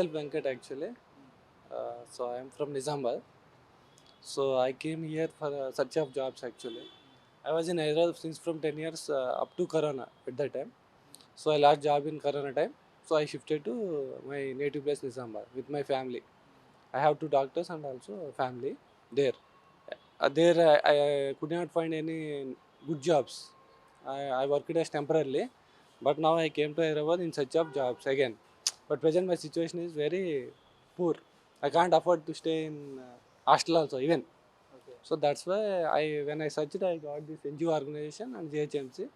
myself Venkat actually. So I am from Nizamabad. So I came here for a search of jobs actually. I was in Hyderabad since from 10 years up to Corona at that time. So I lost job in Corona time. So I shifted to my native place Nizamabad with my family. I have two doctors and also a family there. There I could not find any good jobs. I worked as temporarily, but now I came to Hyderabad in search of jobs again. But present my situation is very poor. I can't afford to stay in hostel also even. Okay. So that's why when I searched, I got this NGO organization and GHMC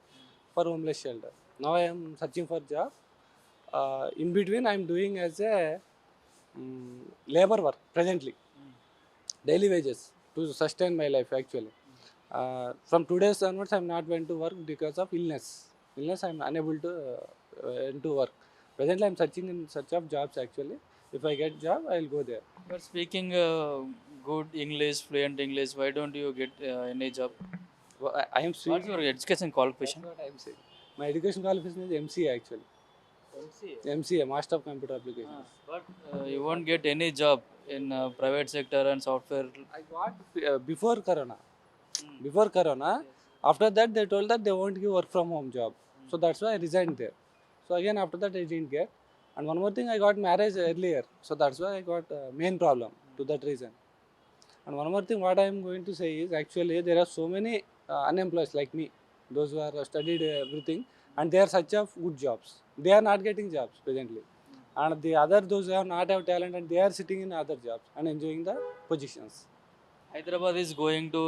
for homeless shelter. Now I am searching for job. In between, I am doing as a labor work presently, daily wages to sustain my life actually. From 2 days onwards, I'm not going to work because of illness. I'm unable to into work. Presently, I'm searching in search of jobs actually. If I get job, I'll go there. You're speaking good English, fluent English. Why don't you get any job? I am What's speaking. your education That's qualification? what I'm saying. My education qualification is MCA actually. MCA. MCA, Master of Computer Applications. But you won't get any job in private sector and software. I got before Corona. Mm. Before Corona, Yes. after that they told that they won't give work from home job. So Mm. that's why I resigned there. So again after that I didn't get. And one more thing, I got marriage earlier. So that's why I got main problem to that reason. And one more thing, what I am going to say is actually there are so many unemployed like me, those who are studied everything, and they are such of good jobs. They are not getting jobs presently. And the other those who have not have talent and they are sitting in other jobs and enjoying the positions. Hyderabad is going to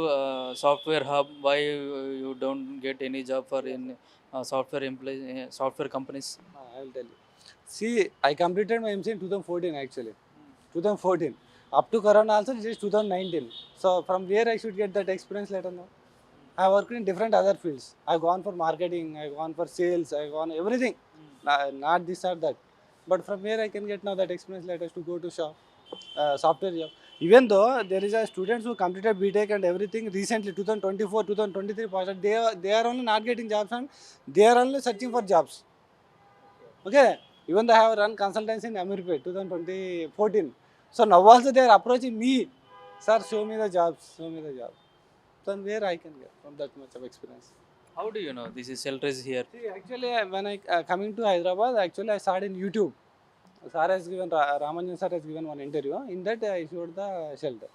software hub. Why you don't get any job for in software employee software companies? I will tell you. See, I completed my MC in 2014 actually. 2014. Up to Corona also it is 2019. So from where I should get that experience later now? I worked in different other fields. I've gone for marketing, I've gone for sales, I've gone everything. Not this or that. But from where I can get now that experience later to go to shop, software job. Even though there is a students who completed BTech and everything recently, 2024, 2023 passed, they are only not getting jobs and they are only searching for jobs. Okay. Even though I have run consultancy in Amirpet 2014. So now also they are approaching me. Sir, show me the jobs. Show me the job. Then where I can get from that much of experience. How do you know this is shelter is here? See, actually, when I coming to Hyderabad, actually I started in YouTube. Sir has given Ramanjan sir has given one interview. In that I showed the shelter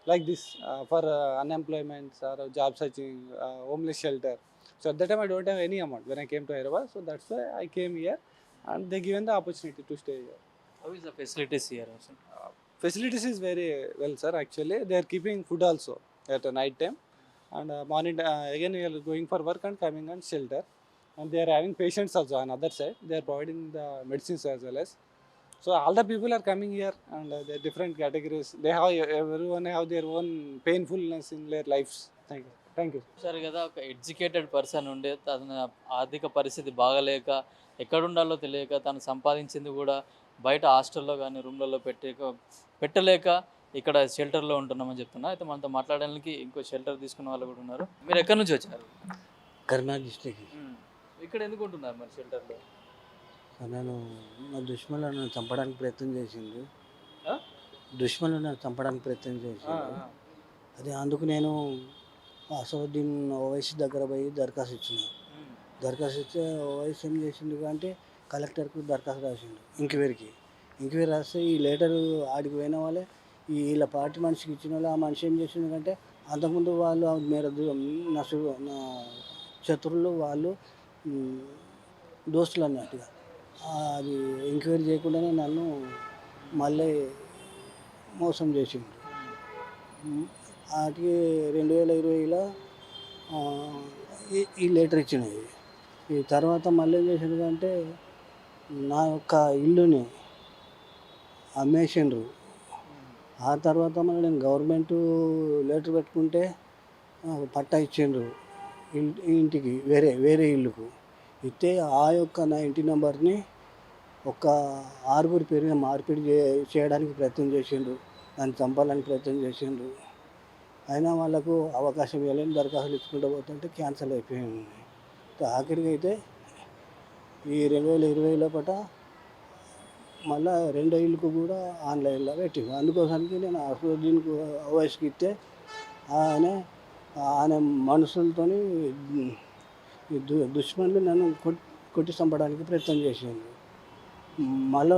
like this for unemployment or job searching, homeless shelter. So at that time I don't have any amount when I came to Hyderabad. So that's why I came here, and they given the opportunity to stay here. How is the facilities here also? Facilities is very well, sir. Actually, they are keeping food also at night time, and morning again we are going for work and coming on shelter, and they are having patients also on other side. They are providing the medicines as well as. So all the people are coming here, and they are different categories. They have everyone have their own painfulness in their lives. Thank you. Thank you. చూసారు కదా ఒక educated person ఉండే తన ఆర్థిక పరిస్థితి బాగలేక ఎక్కడుండాలో తెలియక తను సంపాదించింది కూడా బయట హాస్టల్లో కానీ రూమ్లలో పెట్టలేక ఇక్కడ షెల్టర్లో ఉంటున్నామని చెప్తున్నా. అయితే మనతో మాట్లాడడానికి ఇంకో షెల్టర్ తీసుకున్న వాళ్ళు కూడా ఉన్నారు. మీరు ఎక్కడి నుంచి వచ్చారు? కరీంనగర్ డిస్ట్రిక్ట్. ఇక్కడ ఎందుకు ఉంటున్నారు మరి షెల్టర్లో? నేను నా దుష్మలు నన్ను చంపడానికి ప్రయత్నం చేసింది. ఆ? దుష్మలు నన్ను చంపడానికి ప్రయత్నం చేసింది. అది అందుకు నేను అసదుద్దీన్ ఓవైసీ దగ్గర పోయి దరఖాస్తు ఇచ్చిన. దరఖాస్తు ఇస్తే ఓవైసీ ఏం చేసిండు అంటే కలెక్టర్కు దరఖాస్తు రాసిండు ఇంక్వైరీ రాస్తే ఈ లెటరు ఆడికి పోయిన వాళ్ళే వీళ్ళ పార్టీ మనిషికి ఇచ్చిన వాళ్ళు ఆ మనిషి ఏం చేసిండు అంటే అంతకుముందు వాళ్ళు నా శత్రువులు వాళ్ళు దోస్తులు అన్నట్టుగా అది ఎంక్వైరీ చేయకుండానే నన్ను మళ్ళీ మోసం చేసిండు. వాటికి 2020లో ఈ లెటర్ ఇచ్చినది. ఈ తర్వాత మళ్ళీ ఏం చేసిండు అంటే నా యొక్క ఇల్లుని అమ్మేసిండ్రు. ఆ తర్వాత మళ్ళీ నేను గవర్నమెంట్ లెటర్ పెట్టుకుంటే పట్టా ఇచ్చిండ్రు ఇంటికి వేరే ఇల్లుకు ఇస్తే ఆ యొక్క నా ఇంటి నెంబర్ని ఒక 6 పేరుగా మార్పిడి చేయడానికి ప్రయత్నం చేసిండ్రు. నన్ను చంపాలని ప్రయత్నం చేసిండ్రు. అయినా వాళ్ళకు అవకాశం ఇవ్వలేని దరఖాస్తులు ఇచ్చుకుంటూ పోతుంటే క్యాన్సిల్ అయిపోయింది. ఆఖరికి అయితే ఈ 2020 లోపల మళ్ళీ రెండో ఇల్లుకు కూడా ఆన్లైన్లో పెట్టింది. అందుకోసానికి నేను అసదుద్దీన్కు ఓవైసీకి ఇస్తే ఆయన ఆయన మనుషులతోని దుష్మన్లు నన్ను కొట్టి చంపడానికి ప్రయత్నం చేసింది. మళ్ళీ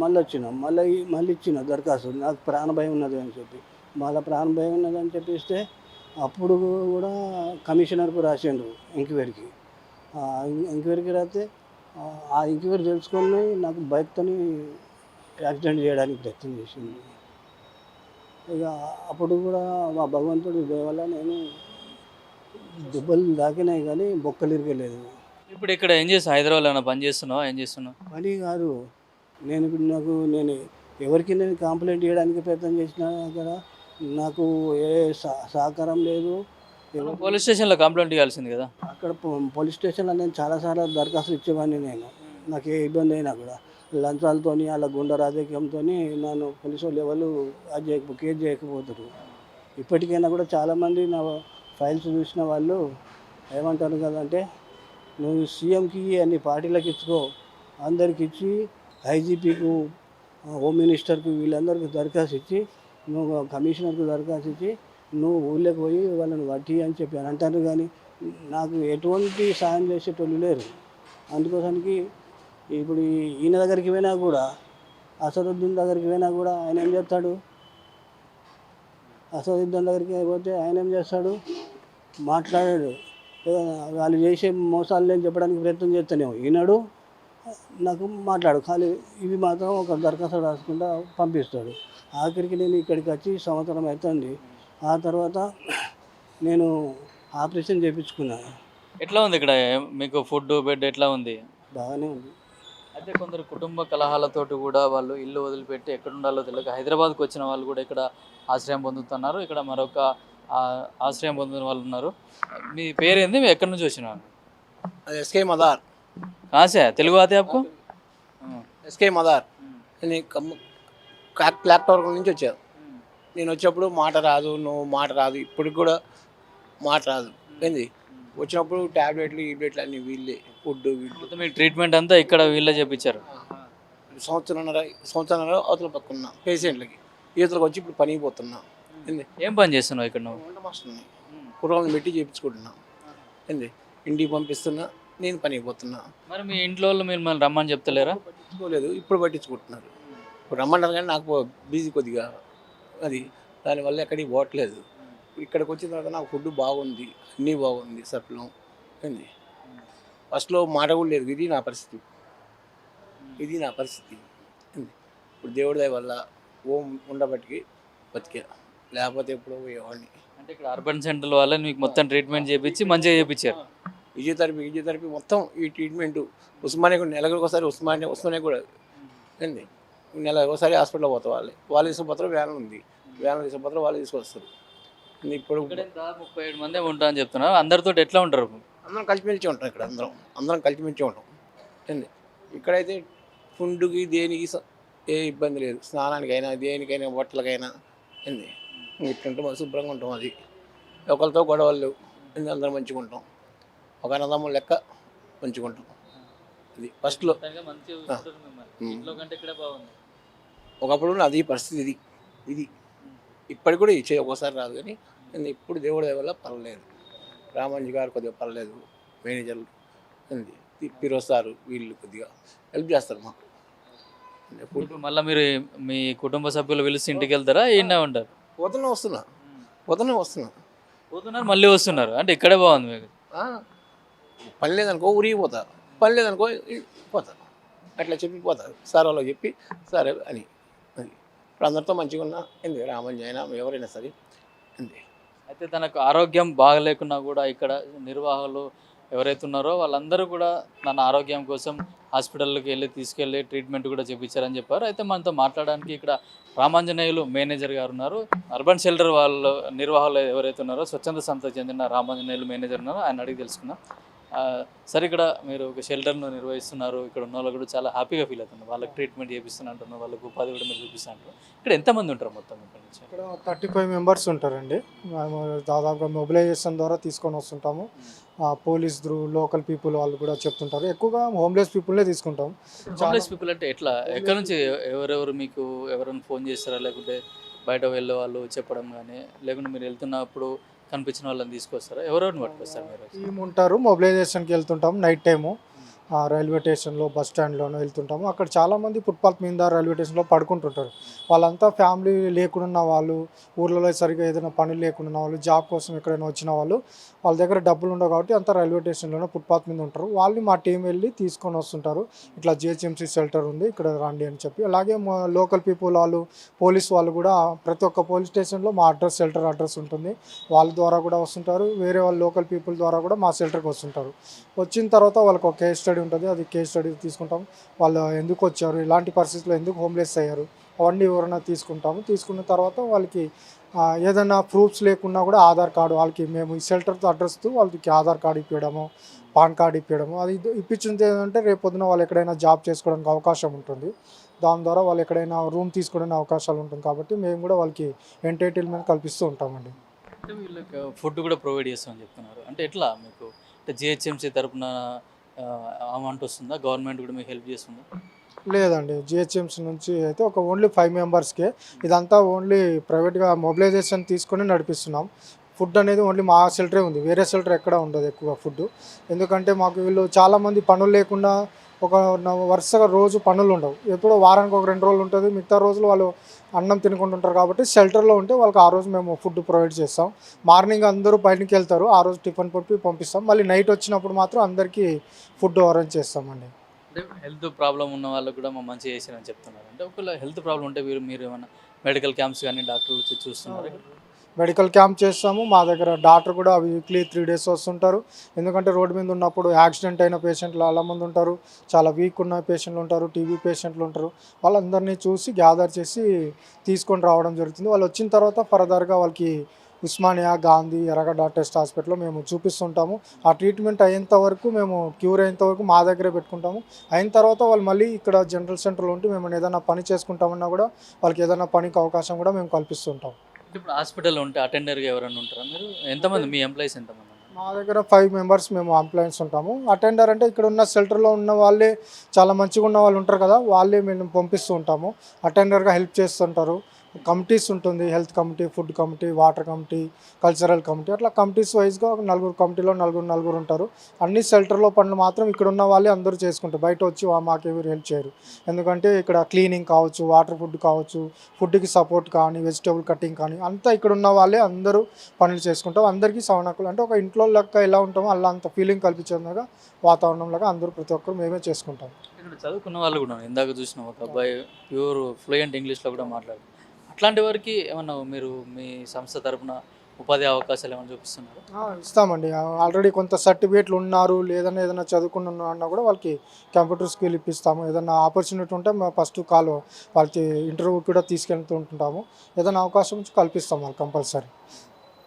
మళ్ళీ వచ్చిన మళ్ళీ ఇచ్చిన దరఖాస్తు నాకు ప్రాణభయం ఉన్నది అని చెప్పి ప్రాణభయం ఉన్నది అని చెప్పిస్తే అప్పుడు కూడా కమిషనర్కు రాసిండ్రు ఎంక్వైరీకి. ఎంక్వైరీకి రాస్తే ఆ ఎంక్వైరీ తెలుసుకొని నాకు బైక్తోని యాక్సిడెంట్ చేయడానికి ప్రయత్నం చేసింది. ఇక అప్పుడు కూడా మా భగవంతుడి దయ వల్ల నేను దెబ్బలు తాకినాయి కానీ బొక్కలు ఇరగలేదు. ఇప్పుడు ఇక్కడ ఏం చేస్తావు? హైదరాబాద్లో ఏమైనా పని చేస్తున్నావా? ఏం చేస్తున్నావు? పని కాదు, నేను ఎవరికి నేను కంప్లైంట్ చేయడానికి ప్రయత్నం చేసినా అక్కడ నాకు ఏ సహకారం లేదు. పోలీస్ స్టేషన్లో కంప్లైంట్ ఇవ్వాల్సింది కదా. అక్కడ పోలీస్ స్టేషన్లో నేను చాలాసార్లు దరఖాస్తులు ఇచ్చేవాడిని. నాకు ఏ ఇబ్బంది అయినా కూడా లంచాలతో అలా గుండె రాజకీయంతో నన్ను పోలీసు వాళ్ళు ఎవరు కేసు చేయకపోతారు. ఇప్పటికైనా కూడా చాలామంది నా ఫైల్స్ చూసిన వాళ్ళు ఏమంటారు కదంటే, నువ్వు సీఎంకి అన్ని పార్టీలకు ఇచ్చుకో, అందరికి ఇచ్చి ఐజీపీకు, హోమ్ మినిస్టర్కి, వీళ్ళందరికీ దరఖాస్తు ఇచ్చి, నువ్వు కమిషనర్కి దరఖాస్తు ఇచ్చి నువ్వు ఊళ్ళోకి పోయి వాళ్ళని వడ్డీ అని చెప్పి అని అంటారు. కానీ నాకు ఎటువంటి సాయం చేసేటోళ్ళు లేరు. అందుకోసానికి ఇప్పుడు ఈయన దగ్గరికి పోయినా కూడా, అసదుద్దీన్ దగ్గరికి పోయినా కూడా ఆయన ఏం చేస్తాడు? అసదుద్దీన్ దగ్గరికి పోతే ఆయన ఏం చేస్తాడు? మాట్లాడాడు. వాళ్ళు చేసే మోసాలు నేను చెప్పడానికి ప్రయత్నం చేస్తానేమో, ఈనాడు నాకు మాట్లాడు ఖాళీ ఇవి మాత్రం ఒక దరఖాస్తు రాసుకుంటా పంపిస్తాడు. ఆఖరికి నేను ఇక్కడికి వచ్చి సంవత్సరం అవుతుంది. ఆ తర్వాత నేను ఆపరేషన్ చేయించుకున్నాను. ఎట్లా ఉంది ఇక్కడ మీకు? ఫుడ్, బెడ్ ఎట్లా ఉంది? బాగానే ఉంది. అయితే కొందరు కుటుంబ కలహాలతోటి కూడా వాళ్ళు ఇల్లు వదిలిపెట్టి ఎక్కడ ఉండాలో తెలియక హైదరాబాద్కి వచ్చిన వాళ్ళు కూడా ఇక్కడ ఆశ్రయం పొందుతున్నారు. ఇక్కడ మరొక ఆశ్రయం పొందిన వాళ్ళు ఉన్నారు. మీ పేరేంది? మీరు ఎక్కడి నుంచి వచ్చినారు? एसके मदार। कहाँ से है? तेलुगु आते हैं आपको? ఎస్కే మదార్ నేను క్లాక్ టవర్ నుంచి వచ్చాను. నేను వచ్చేప్పుడు మాట రాదు, నువ్వు మాట రాదు, ఇప్పటికి కూడా మాట రాదు. ఏంది వచ్చినప్పుడు ట్యాబ్లెట్లు అన్నీ వీళ్ళే, ఫుడ్ వీళ్ళు. మొత్తం మీ ట్రీట్మెంట్ అంతా ఇక్కడ వీళ్ళే చేపించారు. సంవత్సరంన్నర అవతల పక్కన పేషెంట్లకి ఈతలకు వచ్చి ఇప్పుడు పనికి పోతున్నా. ఏంది ఏం పని చేస్తున్నావు ఇక్కడ నువ్వు? వంట మాస్టర్ని కుర్రాళ్ళని పెట్టి చేయించుకుంటున్నా. ఏంది ఇంటికి పంపిస్తున్నా, నేను పనికి పోతున్నా. మరి మీ ఇంట్లో వాళ్ళు మిమ్మల్ని రమ్మని చెప్తలేరా? పట్టించుకోలేదు, ఇప్పుడు పట్టించుకుంటున్నారు. ఇప్పుడు రమ్మన్నారు కానీ నాకు బిజీ కొద్దిగా, అది దానివల్ల ఎక్కడికి పోవట్లేదు. ఇక్కడికి వచ్చిన తర్వాత నాకు ఫుడ్ బాగుంది, అన్నీ బాగుంది, సప్లం ఏంది. ఫస్ట్లో మాట కూడా లేదు. ఇది నా పరిస్థితి ఏంది. ఇప్పుడు దేవుడి దయ వల్ల ఓం ఉండబట్టికి బతికా, లేకపోతే ఎప్పుడో పోయేవాడిని. అంటే ఇక్కడ అర్బన్ సెంటర్ వల్ల మీకు మొత్తం ట్రీట్మెంట్ చేయించి మంచిగా చేయించారు. ఫిజియోథెరపీ మొత్తం ఈ ట్రీట్మెంట్ ఉస్మానియా కూడా నెలకు ఒకసారి ఉస్మానియా కూడా ఏంది నెల ఒకసారి హాస్పిటల్లో పోతారు. వాళ్ళు తీసుకుపోతారు, వ్యాన్ ఉంది, వ్యాన్ తీసుకుపోతారు, వాళ్ళు తీసుకొస్తారు. ఇప్పుడు 37 మంది ఉంటా అని చెప్తున్నారు. అందరితో ఎట్లా ఉంటారు? అందరం కలిసిమెలిసి ఉంటాం. ఇక్కడ అందరం కలిసిమెలిసి ఉంటాం. ఏంది ఇక్కడైతే ఫుడ్కి దేనికి ఏ ఇబ్బంది లేదు. స్నానానికైనా దేనికైనా బట్టలకైనా ఏంది ఇట్లుంటాం, శుభ్రంగా ఉంటాం. అది ఒకరితో గొడవలు అందరం మంచిగా ఉంటాం. ఒక అన్నదమ్ముల లెక్క మంచిగా ఉంటాం. అది ఫస్ట్లో ఒకప్పుడు అది పరిస్థితి. ఇది ఇప్పటికి కూడా ఇచ్చే ఒకసారి రాదు కానీ ఇప్పుడు దేవుడి వల్ల పర్లేదు. రామాంజీ గారు కొద్దిగా పర్లేదు, మేనేజర్లు ఏంది పిరోస్తారు, వీళ్ళు కొద్దిగా హెల్ప్ చేస్తారు మాకు. మళ్ళీ మీరు మీ కుటుంబ సభ్యులు పిలిచి ఇంటికి వెళ్తారా? ఈయన ఉంటారు? పోతున్నారు మళ్ళీ వస్తున్నారు అంటే ఇక్కడే బాగుంది మీకు. పని లేదనుకో ఊరికి పోతారు, పని లేదనుకో పోతారు. అట్లా చెప్పి పోతారు. సార్ వాళ్ళకి చెప్పి సరే అని. అది ఇప్పుడు అందరితో మంచిగా ఉన్నా ఏంది, రామంజీ అయినా ఎవరైనా సరే అంతే. అయితే తనకు ఆరోగ్యం బాగలేకున్నా కూడా ఇక్కడ నిర్వాహకులు ఎవరైతే ఉన్నారో వాళ్ళందరూ కూడా తన ఆరోగ్యం కోసం హాస్పిటల్కి తీసుకెళ్ళి ట్రీట్మెంట్ కూడా చేయించారని చెప్పారు. అయితే మనతో మాట్లాడడానికి ఇక్కడ రామాంజనేయులు మేనేజర్ గారు ఉన్నారు. అర్బన్ షెల్టర్ వాళ్ళు నిర్వాహకులు ఎవరైతే ఉన్నారో స్వచ్ఛంద సంస్థకు చెందిన రామాంజనేయులు మేనేజర్ ఉన్నారో ఆయన అడిగి తెలుసుకుందాం. సరే ఇక్కడ మీరు ఒక షెల్టర్ను నిర్వహిస్తున్నారు, ఇక్కడ ఉన్న వాళ్ళు కూడా చాలా హ్యాపీగా ఫీల్ అవుతున్నారు, వాళ్ళకి ట్రీట్మెంట్ చేపిస్తున్నారు, వాళ్ళకి ఉపాధి కూడా మీరు చూపిస్తున్నారు. ఇక్కడ ఎంతమంది ఉంటారు మొత్తం ఇక్కడ నుంచి? ఇక్కడ 35 మెంబర్స్ ఉంటారండి. మేము దాదాపుగా మొబిలైజేషన్ ద్వారా తీసుకొని వస్తుంటాము. పోలీస్ లోకల్ పీపుల్ వాళ్ళు కూడా చెప్తుంటారు. ఎక్కువగా హోమ్లెస్ పీపుల్నే తీసుకుంటాం. హోమ్లెస్ పీపుల్ అంటే ఎట్లా, ఎక్కడ నుంచి ఎవరెవరు మీకు ఎవరైనా ఫోన్ చేస్తారా, లేకుంటే బయట వెళ్ళే వాళ్ళు చెప్పడం కానీ, లేకుంటే మీరు వెళ్తున్నప్పుడు కనిపించిన వాళ్ళని తీసుకొస్తారా, ఎవరెవరిని పట్టుకొస్తారు మీరు? టీమ్ ఉంటారు, మొబిలైజేషన్కి వెళ్తుంటాం నైట్ టైము. రైల్వే స్టేషన్లో బస్ స్టాండ్లోనూ వెళ్తుంటాము. అక్కడ చాలామంది ఫుట్పాత్ మీద రైల్వే స్టేషన్లో పడుకుంటుంటారు. వాళ్ళంతా ఫ్యామిలీ లేకుండా వాళ్ళు, ఊర్లలో సరిగ్గా ఏదైనా పనులు లేకుండా వాళ్ళు, జాబ్ కోసం ఎక్కడైనా వచ్చిన వాళ్ళు, వాళ్ళ దగ్గర డబ్బులు ఉండవు కాబట్టి అంతా రైల్వే స్టేషన్లోనే ఫుట్పాత్ మీద ఉంటారు. వాళ్ళు మా టీం వెళ్ళి తీసుకొని వస్తుంటారు. ఇట్లా జిహెచ్ఎంసీ షెల్టర్ ఉంది ఇక్కడ రండి అని చెప్పి. అలాగే మా లోకల్ పీపుల్ వాళ్ళు, పోలీస్ వాళ్ళు కూడా ప్రతి ఒక్క పోలీస్ స్టేషన్లో మా షెల్టర్ అడ్రస్ ఉంటుంది. వాళ్ళ ద్వారా కూడా వస్తుంటారు. వేరే వాళ్ళ లోకల్ పీపుల్ ద్వారా కూడా మా షెల్టర్కి వస్తుంటారు. వచ్చిన తర్వాత వాళ్ళకి ఒక కేస్ స్టడీ ఉంటుంది. అది కేస్ స్టడీ తీసుకుంటాం. వాళ్ళు ఎందుకు వచ్చారు, ఇలాంటి పరిస్థితుల్లో ఎందుకు హోమ్లెస్ అయ్యారు, అవన్నీ వివరణ తీసుకుంటాము. తీసుకున్న తర్వాత వాళ్ళకి ఏదైనా ప్రూఫ్స్ లేకున్నా కూడా ఆధార్ కార్డు, వాళ్ళకి మేము ఈ షెల్టర్ అడ్రస్తో వాళ్ళకి ఆధార్ కార్డు ఇప్పించడము, పాన్ కార్డు ఇప్పించడము. అది ఇప్పించింది ఏంటంటే రేపు పొద్దున వాళ్ళు ఎక్కడైనా జాబ్ చేసుకోవడానికి అవకాశం ఉంటుంది. దాని ద్వారా వాళ్ళు ఎక్కడైనా రూమ్ తీసుకోవడానికి అవకాశాలు ఉంటుంది. కాబట్టి మేము కూడా వాళ్ళకి ఎంటైటిల్మెంట్ కల్పిస్తూ ఉంటామండి. అంటే వీళ్ళకి ఫుడ్ కూడా ప్రొవైడ్ చేస్తామని చెప్తున్నారు. అంటే ఎట్లా మీకు, అంటే జిహెచ్ఎంసీ తరపున అమౌంట్ వస్తుందా, గవర్నమెంట్ కూడా మీకు హెల్ప్ చేస్తుందా? లేదండి, జిహెచ్ఎంసీ నుంచి అయితే ఒక ఓన్లీ 5 మెంబర్స్కే. ఇదంతా ఓన్లీ ప్రైవేట్గా మొబిలైజేషన్ తీసుకొని నడిపిస్తున్నాం. ఫుడ్ అనేది ఓన్లీ మా షెల్టరే ఉంది, వేరే షెల్టర్ ఎక్కడ ఉండదు ఎక్కువ ఫుడ్. ఎందుకంటే మాకు వీళ్ళు చాలామంది పనులు లేకుండా ఒక వరుసగా రోజు పనులు ఉండవు. ఎప్పుడో వారానికి ఒక 2 రోజులు ఉంటుంది, మిగతా రోజులు వాళ్ళు అన్నం తినుకుంటుంటారు. కాబట్టి షెల్టర్లో ఉంటే వాళ్ళకి ఆ రోజు మేము ఫుడ్ ప్రొవైడ్ చేస్తాం. మార్నింగ్ అందరూ బయటికి వెళ్తారు, ఆ రోజు టిఫిన్ పొట్టి పంపిస్తాం. మళ్ళీ నైట్ వచ్చినప్పుడు మాత్రం అందరికీ ఫుడ్ అరేంజ్ చేస్తామండి. అంటే హెల్త్ ప్రాబ్లం ఉన్న వాళ్ళకు కూడా మా మంచిగా చేసారని చెప్తున్నారు. అంటే ఒకవేళ హెల్త్ ప్రాబ్లం ఉంటే మీరు ఏమైనా మెడికల్ క్యాంప్స్ కానీ డాక్టర్లు వచ్చి చూస్తున్నారు? మెడికల్ క్యాంప్ చేస్తాము. మా దగ్గర డాక్టర్ కూడా వీక్లీ 3 days వస్తుంటారు. ఎందుకంటే రోడ్డు మీద ఉన్నప్పుడు యాక్సిడెంట్ అయిన పేషెంట్లు చాలా మంది ఉంటారు, చాలా వీక్ ఉన్న పేషెంట్లు ఉంటారు, టీబీ పేషెంట్లు ఉంటారు. వాళ్ళందరినీ చూసి గ్యాదర్ చేసి తీసుకొని రావడం జరుగుతుంది. వాళ్ళు వచ్చిన తర్వాత ఫర్దర్గా వాళ్ళకి ఉస్మానియా, గాంధీ, ఎర్రగడ్డ టెస్ట్ హాస్పిటల్లో మేము చూపిస్తుంటాము. ఆ ట్రీట్మెంట్ అయ్యేంత వరకు, మేము క్యూర్ అయ్యేంత వరకు మా దగ్గరే పెట్టుకుంటాము. అయిన తర్వాత వాళ్ళు మళ్ళీ ఇక్కడ జనరల్ సెంటర్లో ఉంటే మేము ఏదైనా పని చేసుకుంటామన్నా కూడా వాళ్ళకి ఏదైనా పనికి అవకాశం కూడా మేము కల్పిస్తుంటాం. ఇప్పుడు హాస్పిటల్లో ఉంటే అటెండర్గా ఎవరైనా ఉంటారా మీరు? ఎంతమంది మీ ఎంప్లాయీస్ ఎంతమంది? మా దగ్గర 5 మెంబర్స్ మేము ఎంప్లాయీస్ ఉంటాము. అటెండర్ అంటే ఇక్కడ ఉన్న షెల్టర్లో ఉన్న వాళ్ళే, చాలా మంచిగా ఉన్న వాళ్ళు ఉంటారు కదా, వాళ్ళే మేము పంపిస్తూ ఉంటాము. అటెండర్గా హెల్ప్ చేస్తుంటారు. కమిటీస్ ఉంటుంది, health committee, food committee, water committee, cultural committee, అట్లా కమిటీస్ వైజ్గా ఒక 4 కమిటీలో నలుగురు ఉంటారు. అన్ని షెల్టర్లో పనులు మాత్రం ఇక్కడ ఉన్న వాళ్ళే అందరూ చేసుకుంటారు. బయట వచ్చి మాకెవరు హెల్ప్ చేయరు. ఎందుకంటే ఇక్కడ క్లీనింగ్ కావచ్చు, వాటర్ ఫుడ్ కావచ్చు, ఫుడ్కి సపోర్ట్ కానీ, వెజిటేబుల్ కటింగ్ కానీ అంతా ఇక్కడ ఉన్న వాళ్ళే అందరూ పనులు చేసుకుంటాం. అందరికీ సవనకులు అంటే ఒక ఇంట్లో లెక్క ఎలా ఉంటామో అలా అంత ఫీలింగ్ కల్పించేలాగా, వాతావరణం లాగా అందరూ ప్రతి ఒక్కరు మేమే చేసుకుంటాం. ఇక్కడ చదువుకున్న వాళ్ళు కూడా ఇందాక చూసిన ఒక అబ్బాయి ప్యూర్ ఫ్లూయెంట్ ఇంగ్లీష్లో కూడా మాట్లాడు. అట్లాంటి వారికి ఏమన్నా మీరు మీ సంస్థ తరపున ఉపాధి అవకాశాలు ఏమైనా చూపిస్తున్నారు? ఇస్తామండి. ఆల్రెడీ కొంత సర్టిఫికేట్లు ఉన్నారు, లేదన్నా ఏదైనా చదువుకుని అన్నా కూడా వాళ్ళకి కంప్యూటర్ స్కిల్ ఇప్పిస్తాము. ఏదైనా ఆపర్చునిటీ ఉంటే మేము ఫస్ట్ కాల్ వాళ్ళకి ఇంటర్వ్యూ కూడా తీసుకెళ్తూ ఉంటుంటాము. ఏదైనా అవకాశం కల్పిస్తాం వాళ్ళు కంపల్సరీ.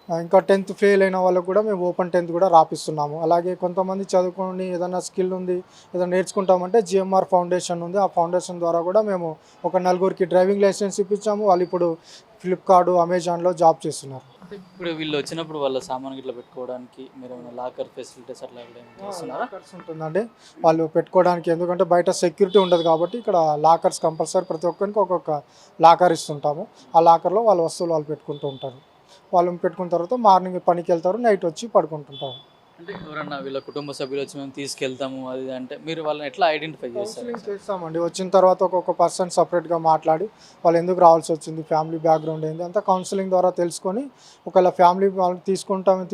ఇంకా 10th ఫెయిల్ అయిన వాళ్ళకు కూడా మేము ఓపెన్ 10th కూడా రాపిస్తున్నాము. అలాగే కొంతమంది చదువుకొని ఏదైనా స్కిల్ ఉంది, ఏదైనా నేర్చుకుంటామంటే జిఎంఆర్ ఫౌండేషన్ ఉంది. ఆ ఫౌండేషన్ ద్వారా కూడా మేము ఒక 4 డ్రైవింగ్ లైసెన్స్ ఇప్పించాము. వాళ్ళు ఇప్పుడు ఫ్లిప్కార్ట్, అమెజాన్లో జాబ్ చేస్తున్నారు. ఇప్పుడు వీళ్ళు వచ్చినప్పుడు వాళ్ళ సామాన్ ఇట్లా పెట్టుకోవడానికి మీరు ఏమైనా లాకర్ ఫెసిలిటీస్ అట్లా చేస్తున్నారా? లాకర్స్ ఉంటుందండి వాళ్ళు పెట్టుకోవడానికి. ఎందుకంటే బయట సెక్యూరిటీ ఉండదు కాబట్టి ఇక్కడ లాకర్స్ కంపల్సరీ ప్రతి ఒక్కరికి ఒక్కొక్క లాకర్ ఇస్తుంటాము. ఆ లాకర్లో వాళ్ళ వస్తువులు వాళ్ళు పెట్టుకుంటూ ఉంటారు. వాళ్ళు పెట్టుకున్న తర్వాత మార్నింగ్ పనికి వెళ్తారు, నైట్ వచ్చి పడుకుంటుంటారు. అంటే ఎవరన్నా వీళ్ళ కుటుంబ సభ్యులు వచ్చి మేము తీసుకెళ్తాము అది అంటే మీరు వాళ్ళని ఎట్లా ఐడెంటిఫై చేస్తారు? కౌన్సిలింగ్ చేస్తామండి. వచ్చిన తర్వాత ఒక్కొక్క పర్సన్ సపరేట్గా మాట్లాడి వాళ్ళు ఎందుకు రావాల్సి వచ్చింది, ఫ్యామిలీ బ్యాక్గ్రౌండ్ ఏంది అంతా కౌన్సిలింగ్ ద్వారా తెలుసుకొని, ఒకవేళ ఫ్యామిలీ వాళ్ళకి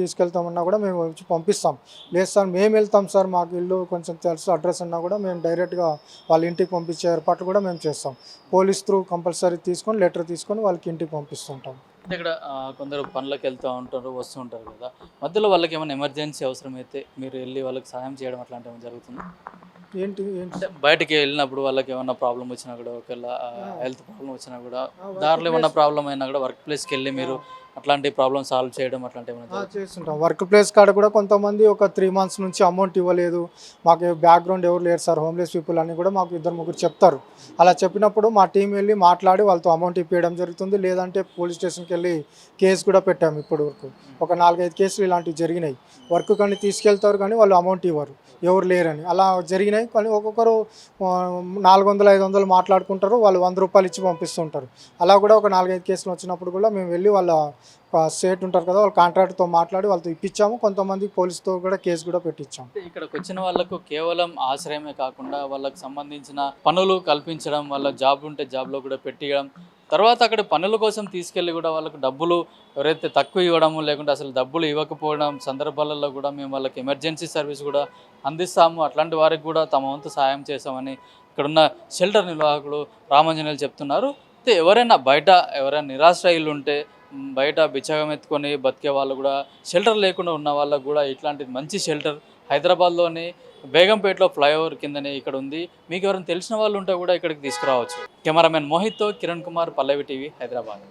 తీసుకెళ్తామన్నా కూడా మేము వచ్చి పంపిస్తాం. లేదు సార్ మేము వెళ్తాం సార్, మాకు ఇల్లు కొంచెం తెలుసు అడ్రస్ అన్నా కూడా మేము డైరెక్ట్గా వాళ్ళ ఇంటికి పంపించే ఏర్పాట్లు కూడా మేము చేస్తాం. పోలీస్ త్రూ కంపల్సరీ తీసుకొని లెటర్ తీసుకొని వాళ్ళకి ఇంటికి పంపిస్తుంటాం. ఇక్కడ కొందరు పనులకు వెళ్తూ ఉంటారు, వస్తూ ఉంటారు కదా, మధ్యలో వాళ్ళకి ఏమైనా ఎమర్జెన్సీ అవసరమైతే మీరు వెళ్ళి వాళ్ళకి సహాయం చేయడం అట్లాంటివి ఏమైనా జరుగుతుంది? ఏంటి అంటే బయటకి వెళ్ళినప్పుడు వాళ్ళకి ఏమన్నా ప్రాబ్లం వచ్చినా కూడా, ఒకవేళ హెల్త్ ప్రాబ్లం వచ్చినా కూడా, దారిలో ఏమన్నా ప్రాబ్లం అయినా కూడా వర్క్ ప్లేస్కి వెళ్ళి మీరు అట్లాంటి ప్రాబ్లమ్ సాల్వ్ చేయడం అట్లాంటి ఏమైనా జరుగుతుందా? చేస్తుంటాం. వర్క్ ప్లేస్ కాడ కూడా కొంతమంది ఒక 3 months నుంచి అమౌంట్ ఇవ్వలేదు, మాకు బ్యాక్గ్రౌండ్ ఎవరు లేరు సార్, హోమ్లెస్ పీపుల్ అని కూడా మాకు 2-3 చెప్తారు. అలా చెప్పినప్పుడు మా టీం వెళ్ళి మాట్లాడి వాళ్ళతో అమౌంట్ ఇప్పించడం జరుగుతుంది. లేదంటే పోలీస్ స్టేషన్కి వెళ్ళి కేసు కూడా పెట్టాము. ఇప్పటి వరకు ఒక 4-5 కేసులు ఇలాంటివి జరిగినాయి. వర్క్ కానీ తీసుకెళ్తారు కానీ వాళ్ళు అమౌంట్ ఇవ్వరు, ఎవరు లేరని. అలా జరిగినాయి. కానీ ఒక్కొక్కరు 400-500 మాట్లాడుకుంటారు, వాళ్ళు 100 రూపాయలు ఇచ్చి పంపిస్తుంటారు. అలా కూడా ఒక 4-5 కేసులు వచ్చినప్పుడు కూడా మేము వెళ్ళి వాళ్ళ స్టేట్ ఉంటారు కదా, వాళ్ళ కాంట్రాక్ట్తో మాట్లాడి వాళ్ళతో ఇప్పించాము. కొంతమంది పోలీసుతో కూడా కేసు కూడా పెట్టించాము. అంటే ఇక్కడికి వచ్చిన వాళ్ళకు కేవలం ఆశ్రయమే కాకుండా వాళ్ళకి సంబంధించిన పనులు కల్పించడం, వాళ్ళ జాబ్ ఉంటే జాబ్లో కూడా పెట్టియడం, తర్వాత అక్కడ పనుల కోసం తీసుకెళ్ళి కూడా వాళ్ళకు డబ్బులు ఎవరైతే తక్కువ ఇవ్వడము లేకుంటే అసలు డబ్బులు ఇవ్వకపోవడం సందర్భాలలో కూడా మేము వాళ్ళకి ఎమర్జెన్సీ సర్వీస్ కూడా అందిస్తాము. అట్లాంటి వారికి కూడా తమ వంతు సాయం చేస్తామని ఇక్కడున్న షెల్టర్ నిర్వాహకుడు రామాంజనేయులు చెప్తున్నారు. అయితే ఎవరైనా నిరాశ్రయులు ఉంటే బయట బిచ్చగం ఎత్తుకొని బతికే వాళ్ళు కూడా, షెల్టర్ లేకుండా ఉన్న వాళ్ళకు కూడా ఇట్లాంటి మంచి షెల్టర్ హైదరాబాద్లోని బేగంపేటలో ఫ్లైఓవర్ కిందనే ఇక్కడ ఉంది. మీకు ఎవరైనా తెలిసిన వాళ్ళు ఉంటే కూడా ఇక్కడికి తీసుకురావచ్చు. కెమెరామెన్ మోహిత్తో కిరణ్ కుమార్, పల్లవి టీవీ, హైదరాబాద్.